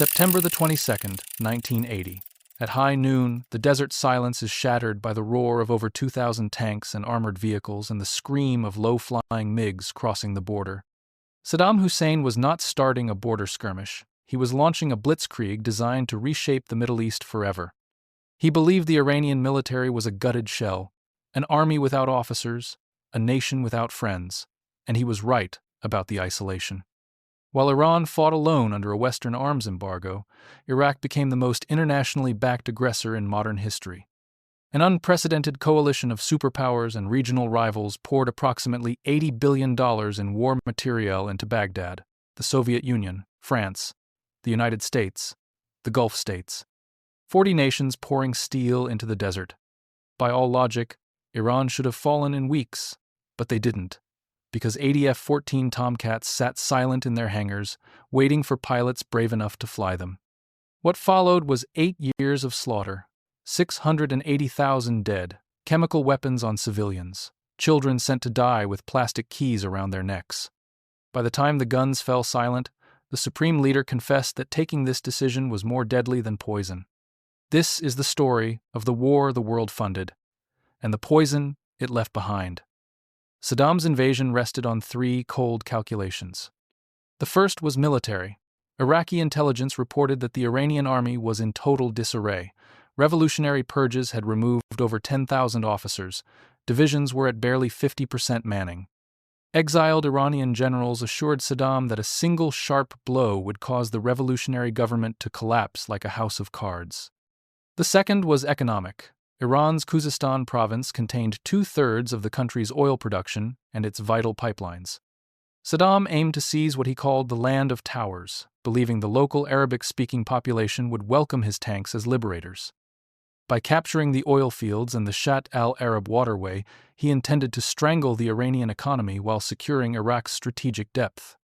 September the 22nd, 1980. At high noon, the desert silence is shattered by the roar of over 2,000 tanks and armored vehicles and the scream of low-flying MiGs crossing the border. Saddam Hussein was not starting a border skirmish. He was launching a blitzkrieg designed to reshape the Middle East forever. He believed the Iranian military was a gutted shell, an army without officers, a nation without friends, and he was right about the isolation. While Iran fought alone under a Western arms embargo, Iraq became the most internationally backed aggressor in modern history. An unprecedented coalition of superpowers and regional rivals poured approximately $80 billion in war materiel into Baghdad, the Soviet Union, France, the United States, the Gulf states. 40 nations pouring steel into the desert. By all logic, Iran should have fallen in weeks, but they didn't, because 80 F-14 Tomcats sat silent in their hangars, waiting for pilots brave enough to fly them. What followed was 8 years of slaughter, 680,000 dead, chemical weapons on civilians, children sent to die with plastic keys around their necks. By the time the guns fell silent, the supreme leader confessed that taking this decision was more deadly than poison. This is the story of the war the world funded, and the poison it left behind. Saddam's invasion rested on 3 cold calculations. The first was military. Iraqi intelligence reported that the Iranian army was in total disarray. Revolutionary purges had removed over 10,000 officers. Divisions were at barely 50% manning. Exiled Iranian generals assured Saddam that a single sharp blow would cause the revolutionary government to collapse like a house of cards. The second was economic. Iran's Khuzestan province contained 2/3 of the country's oil production and its vital pipelines. Saddam aimed to seize what he called the land of towers, believing the local Arabic-speaking population would welcome his tanks as liberators. By capturing the oil fields and the Shatt al-Arab waterway, he intended to strangle the Iranian economy while securing Iraq's strategic depth.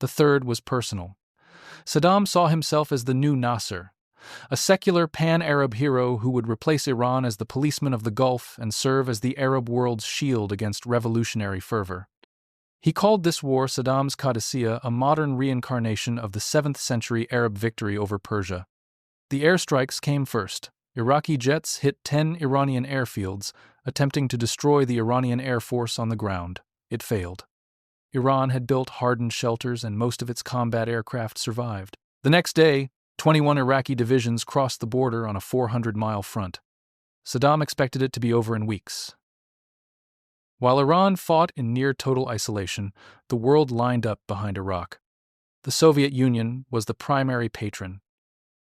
The third was personal. Saddam saw himself as the new Nasser, a secular pan-Arab hero who would replace Iran as the policeman of the Gulf and serve as the Arab world's shield against revolutionary fervor. He called this war Saddam's Qadisiyah, a modern reincarnation of the 7th century Arab victory over Persia. The airstrikes came first. Iraqi jets hit 10 Iranian airfields, attempting to destroy the Iranian Air Force on the ground. It failed. Iran had built hardened shelters and most of its combat aircraft survived. The next day, 21 Iraqi divisions crossed the border on a 400-mile front. Saddam expected it to be over in weeks. While Iran fought in near-total isolation, the world lined up behind Iraq. The Soviet Union was the primary patron.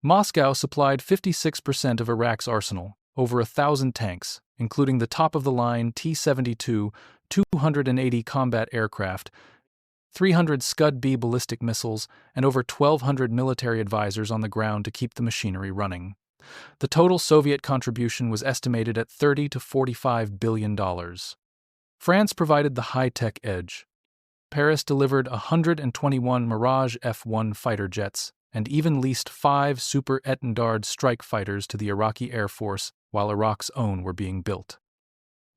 Moscow supplied 56% of Iraq's arsenal, over 1,000 tanks, including the top-of-the-line T-72, 280 combat aircraft, 300 Scud-B ballistic missiles, and over 1,200 military advisors on the ground to keep the machinery running. The total Soviet contribution was estimated at $30 to $45 billion. France provided the high-tech edge. Paris delivered 121 Mirage F-1 fighter jets, and even leased 5 Super Étendard strike fighters to the Iraqi Air Force while Iraq's own were being built.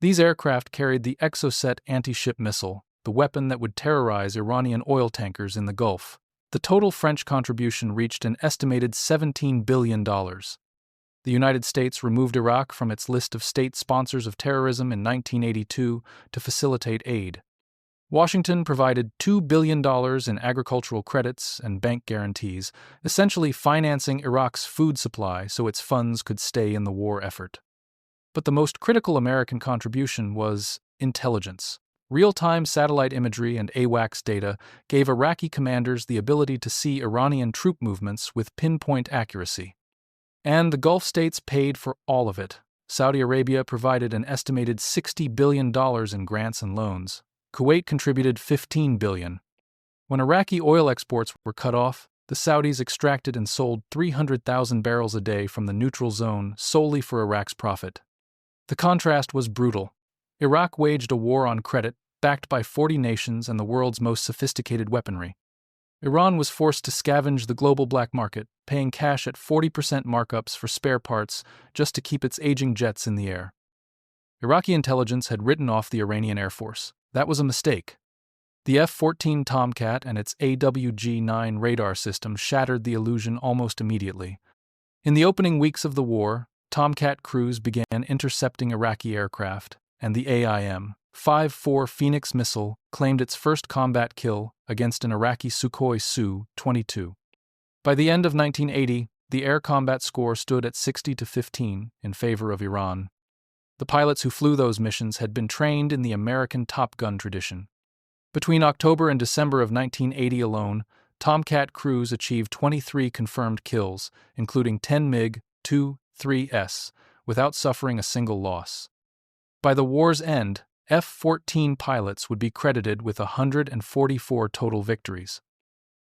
These aircraft carried the Exocet anti-ship missile, the weapon that would terrorize Iranian oil tankers in the Gulf. The total French contribution reached an estimated $17 billion. The United States removed Iraq from its list of state sponsors of terrorism in 1982 to facilitate aid. Washington provided $2 billion in agricultural credits and bank guarantees, essentially financing Iraq's food supply so its funds could stay in the war effort. But the most critical American contribution was intelligence. Real-time satellite imagery and AWACS data gave Iraqi commanders the ability to see Iranian troop movements with pinpoint accuracy. And the Gulf states paid for all of it. Saudi Arabia provided an estimated $60 billion in grants and loans. Kuwait contributed $15 billion. When Iraqi oil exports were cut off, the Saudis extracted and sold 300,000 barrels a day from the neutral zone solely for Iraq's profit. The contrast was brutal. Iraq waged a war on credit, backed by 40 nations and the world's most sophisticated weaponry. Iran was forced to scavenge the global black market, paying cash at 40% markups for spare parts just to keep its aging jets in the air. Iraqi intelligence had written off the Iranian Air Force. That was a mistake. The F-14 Tomcat and its AWG-9 radar system shattered the illusion almost immediately. In the opening weeks of the war, Tomcat crews began intercepting Iraqi aircraft, and the AIM-54 Phoenix missile claimed its first combat kill against an Iraqi Sukhoi Su-22. By the end of 1980, the air combat score stood at 60-15 in favor of Iran. The pilots who flew those missions had been trained in the American Top Gun tradition. Between October and December of 1980 alone, Tomcat crews achieved 23 confirmed kills, including 10 MiG-23S, without suffering a single loss. By the war's end, F-14 pilots would be credited with 144 total victories.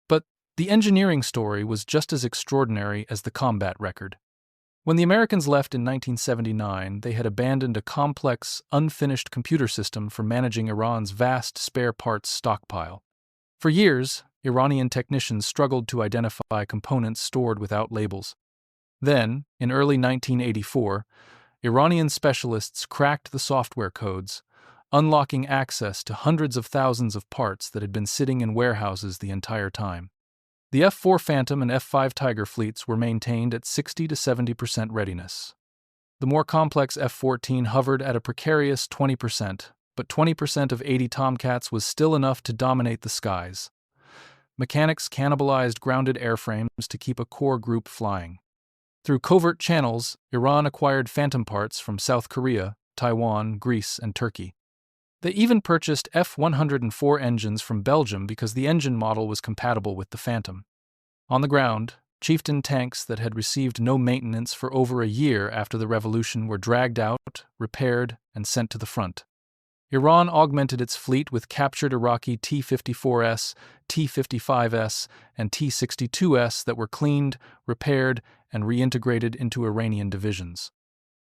But the engineering story was just as extraordinary as the combat record. When the Americans left in 1979, they had abandoned a complex, unfinished computer system for managing Iran's vast spare parts stockpile. For years, Iranian technicians struggled to identify components stored without labels. Then, in early 1984, Iranian specialists cracked the software codes, unlocking access to hundreds of thousands of parts that had been sitting in warehouses the entire time. The F-4 Phantom and F-5 Tiger fleets were maintained at 60-70% readiness. The more complex F-14 hovered at a precarious 20%, but 20% of 80 Tomcats was still enough to dominate the skies. Mechanics cannibalized grounded airframes to keep a core group flying. Through covert channels, Iran acquired Phantom parts from South Korea, Taiwan, Greece, and Turkey. They even purchased F-104 engines from Belgium because the engine model was compatible with the Phantom. On the ground, Chieftain tanks that had received no maintenance for over a year after the revolution were dragged out, repaired, and sent to the front. Iran augmented its fleet with captured Iraqi T-54S, T-55S, and T-62S that were cleaned, repaired, and reintegrated into Iranian divisions.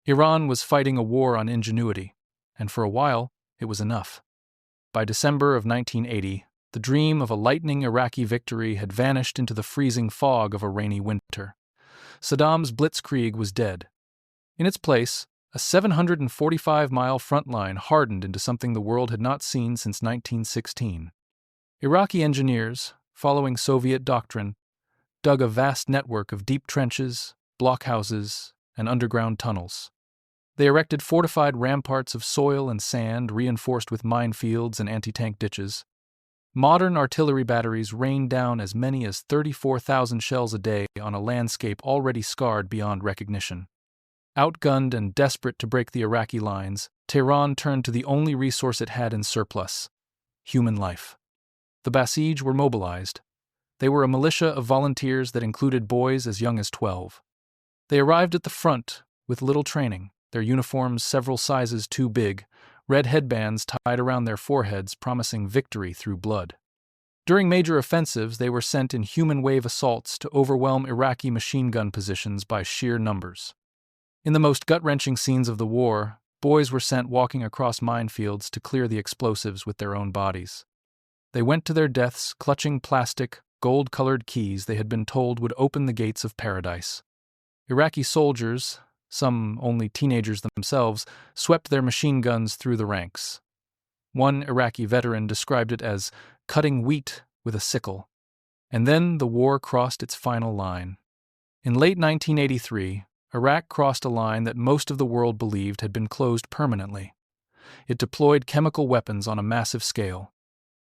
Iran was fighting a war on ingenuity, and for a while, it was enough. By December of 1980, the dream of a lightning Iraqi victory had vanished into the freezing fog of a rainy winter. Saddam's blitzkrieg was dead. In its place, a 745-mile front line hardened into something the world had not seen since 1916. Iraqi engineers, following Soviet doctrine, dug a vast network of deep trenches, blockhouses, and underground tunnels. They erected fortified ramparts of soil and sand reinforced with minefields and anti-tank ditches. Modern artillery batteries rained down as many as 34,000 shells a day on a landscape already scarred beyond recognition. Outgunned and desperate to break the Iraqi lines, Tehran turned to the only resource it had in surplus: human life. The Basij were mobilized. They were a militia of volunteers that included boys as young as 12. They arrived at the front with little training, their uniforms several sizes too big, red headbands tied around their foreheads promising victory through blood. During major offensives, they were sent in human wave assaults to overwhelm Iraqi machine gun positions by sheer numbers. In the most gut-wrenching scenes of the war, boys were sent walking across minefields to clear the explosives with their own bodies. They went to their deaths clutching plastic, gold-colored keys they had been told would open the gates of paradise. Iraqi soldiers, some only teenagers themselves, swept their machine guns through the ranks. One Iraqi veteran described it as cutting wheat with a sickle. And then the war crossed its final line. In late 1983, Iraq crossed a line that most of the world believed had been closed permanently. It deployed chemical weapons on a massive scale.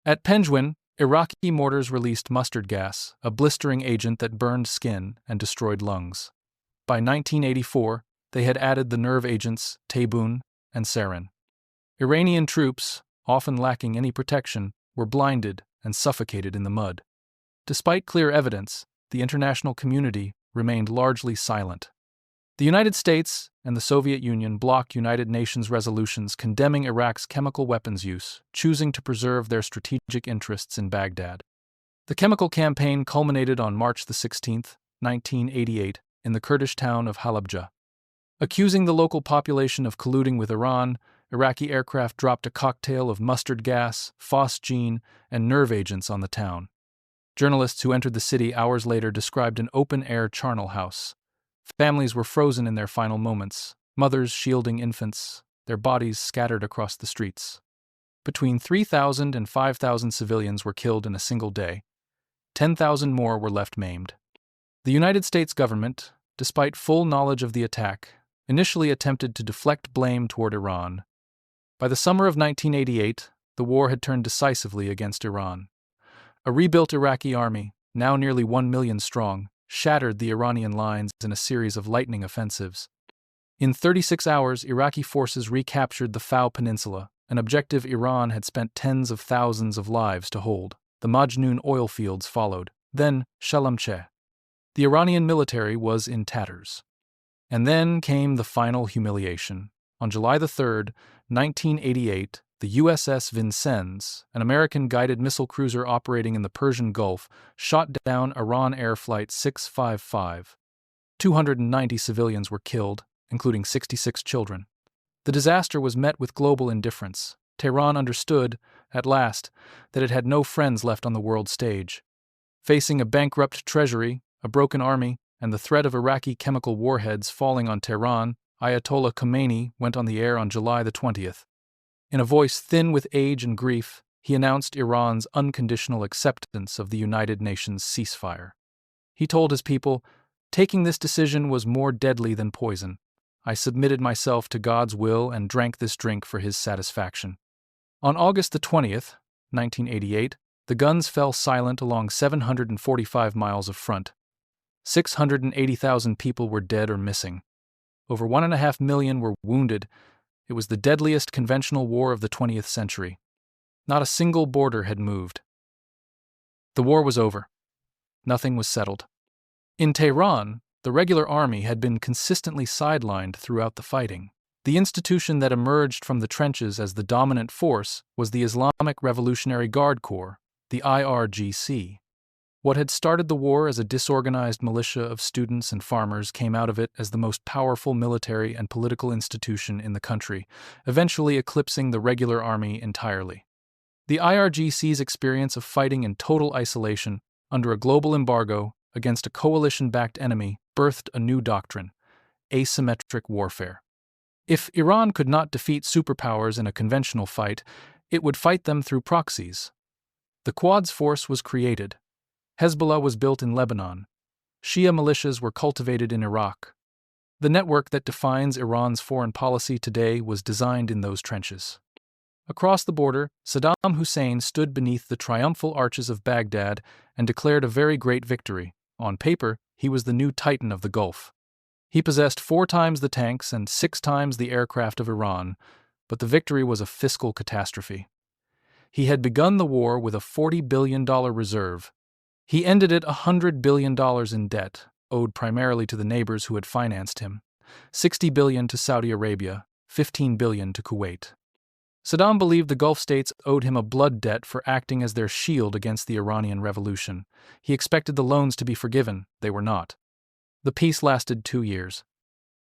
At Penjwin, Iraqi mortars released mustard gas, a blistering agent that burned skin and destroyed lungs. By 1984, they had added the nerve agents Tabun and sarin. Iranian troops, often lacking any protection, were blinded and suffocated in the mud. Despite clear evidence, the international community remained largely silent. The United States and the Soviet Union blocked United Nations resolutions condemning Iraq's chemical weapons use, choosing to preserve their strategic interests in Baghdad. The chemical campaign culminated on March 16, 1988, in the Kurdish town of Halabja. Accusing the local population of colluding with Iran, Iraqi aircraft dropped a cocktail of mustard gas, phosgene, and nerve agents on the town. Journalists who entered the city hours later described an open-air charnel house. Families were frozen in their final moments, mothers shielding infants, their bodies scattered across the streets. Between 3,000 and 5,000 civilians were killed in a single day. 10,000 more were left maimed. The United States government, despite full knowledge of the attack, initially attempted to deflect blame toward Iran. By the summer of 1988, the war had turned decisively against Iran. A rebuilt Iraqi army, now nearly 1 million strong, shattered the Iranian lines in a series of lightning offensives. In 36 hours, Iraqi forces recaptured the Fao Peninsula, an objective Iran had spent tens of thousands of lives to hold. The Majnoon oil fields followed, then Halabja. The Iranian military was in tatters. And then came the final humiliation. On July 3, 1988, the USS Vincennes, an American guided missile cruiser operating in the Persian Gulf, shot down Iran Air Flight 655. 290 civilians were killed, including 66 children. The disaster was met with global indifference. Tehran understood, at last, that it had no friends left on the world stage. Facing a bankrupt treasury, a broken army, and the threat of Iraqi chemical warheads falling on Tehran, Ayatollah Khomeini went on the air on July 20th. In a voice thin with age and grief, he announced Iran's unconditional acceptance of the United Nations ceasefire. He told his people, "Taking this decision was more deadly than poison. I submitted myself to God's will and drank this drink for his satisfaction." On August 20th, 1988, the guns fell silent along 745 miles of front. 680,000 people were dead or missing. Over 1.5 million were wounded. It was the deadliest conventional war of the 20th century. Not a single border had moved. The war was over. Nothing was settled. In Tehran, the regular army had been consistently sidelined throughout the fighting. The institution that emerged from the trenches as the dominant force was the Islamic Revolutionary Guard Corps, the IRGC. What had started the war as a disorganized militia of students and farmers came out of it as the most powerful military and political institution in the country, eventually eclipsing the regular army entirely. The IRGC's experience of fighting in total isolation, under a global embargo, against a coalition-backed enemy, birthed a new doctrine: asymmetric warfare. If Iran could not defeat superpowers in a conventional fight, it would fight them through proxies. The Quds Force was created. Hezbollah was built in Lebanon. Shia militias were cultivated in Iraq. The network that defines Iran's foreign policy today was designed in those trenches. Across the border, Saddam Hussein stood beneath the triumphal arches of Baghdad and declared a very great victory. On paper, he was the new titan of the Gulf. He possessed 4 times the tanks and 6 times the aircraft of Iran, but the victory was a fiscal catastrophe. He had begun the war with a $40 billion reserve. He ended it $100 billion in debt, owed primarily to the neighbors who had financed him, $60 billion to Saudi Arabia, $15 billion to Kuwait. Saddam believed the Gulf states owed him a blood debt for acting as their shield against the Iranian Revolution. He expected the loans to be forgiven. They were not. The peace lasted 2 years.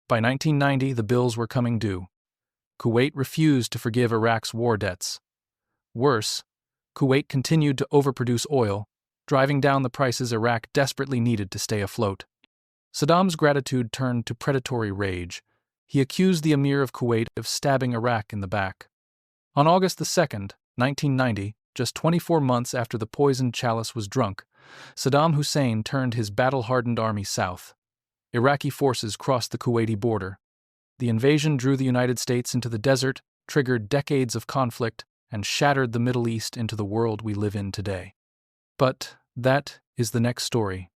By 1990, the bills were coming due. Kuwait refused to forgive Iraq's war debts. Worse, Kuwait continued to overproduce oil, driving down the prices Iraq desperately needed to stay afloat. Saddam's gratitude turned to predatory rage. He accused the emir of Kuwait of stabbing Iraq in the back. On August 2, 1990, just 24 months after the poisoned chalice was drunk, Saddam Hussein turned his battle-hardened army south. Iraqi forces crossed the Kuwaiti border. The invasion drew the United States into the desert, triggered decades of conflict, and shattered the Middle East into the world we live in today. But that is the next story.